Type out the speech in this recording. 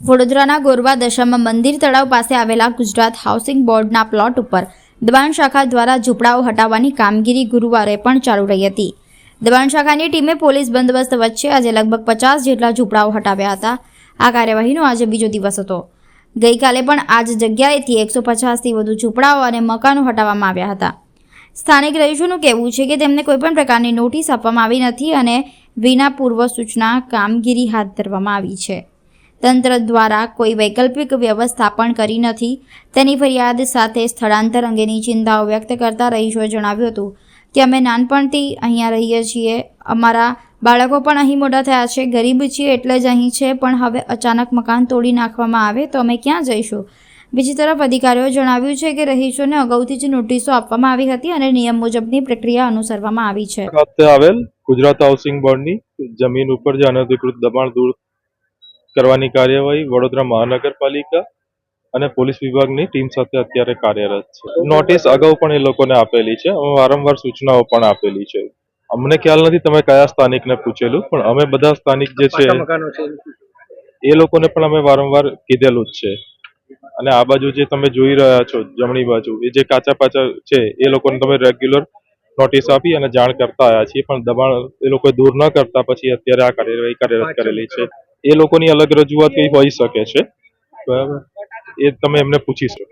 વડોદરાના ગોરવા દશામાં મંદિર તળાવ પાસે આવેલા ગુજરાત હાઉસિંગ બોર્ડના પ્લોટ ઉપર દબાણ શાખા દ્વારા ઝૂંપડાઓ હટાવવાની કામગીરી ગુરુવારે પણ ચાલુ રહી હતી. દબાણ શાખાની ટીમે પોલીસ બંદોબસ્ત વચ્ચે આજે લગભગ 50 જેટલા ઝૂંપડાઓ હટાવ્યા હતા. આ કાર્યવાહીનો આજે બીજો દિવસ હતો. ગઈકાલે પણ આ જ જગ્યાએથી 150થી વધુ ઝૂંપડાઓ અને મકાનો હટાવવામાં આવ્યા હતા. સ્થાનિક રહીશોનું કહેવું છે કે તેમને કોઈપણ પ્રકારની નોટિસ આપવામાં આવી નથી અને વિના પૂર્વ સૂચના કામગીરી હાથ ધરવામાં આવી છે. તંત્ર દ્વારા કોઈ વૈકલ્પિક વ્યવસ્થા પણ કરી નથી. તેની ફરિયાદ સાથે સ્થળાંતર અંગેની ચિંતાઓ વ્યક્ત કરતા રહીશોએ જણાવ્યું હતું કે અમે નાનપણથી અહીંયા રહીએ છીએ, અમારા બાળકો પણ અહીં મોટા થયા છે, ગરીબ છીએ એટલે જ અહીં છે, પણ હવે અચાનક મકાન તોડી નાખવામાં આવે તો અમે ક્યાં જઈશું? બીજી તરફ અધિકારીઓએ જણાવ્યું છે કે રહીશોને અગાઉથી જ નોટિસો આપવામાં આવી હતી અને નિયમ મુજબની પ્રક્રિયા અનુસરવામાં આવી છે. આવેલ ગુજરાત હાઉસિંગ બોર્ડની જમીન ઉપર જે અનધિકૃત દબાણ દૂર કરવાની કાર્યવાહી વડોદરા મહાનગરપાલિકા અને પોલીસ વિભાગની ટીમ સાથે અત્યારે કાર્યરત છે. નોટિસ અગાઉ પણ એ લોકોને આપેલી છે, વારંવાર સૂચનાઓ પણ આપેલી છે. અમને ખ્યાલ નથી તમે કયા સ્થાનિકને પૂછેલું, પણ અમે બધા સ્થાનિક જે છે એ લોકોને પણ અમે વારંવાર કીધેલું જ છે. અને આ બાજુ જે તમે જોઈ રહ્યા છો જમણી બાજુ એ જે કાચા પાચા છે એ લોકોને તમે રેગ્યુલર નોટિસ આપી અને જાણ કરતા આવ્યા છીએ, પણ દબાણ એ લોકોએ દૂર ન કરતા પછી અત્યારે આ કાર્યવાહી કાર્યરત કરેલી છે. એ લોકોની અલગ રજૂઆત કઈ હોઈ શકે છે, બરાબર, એ તમે એમને પૂછી શકો.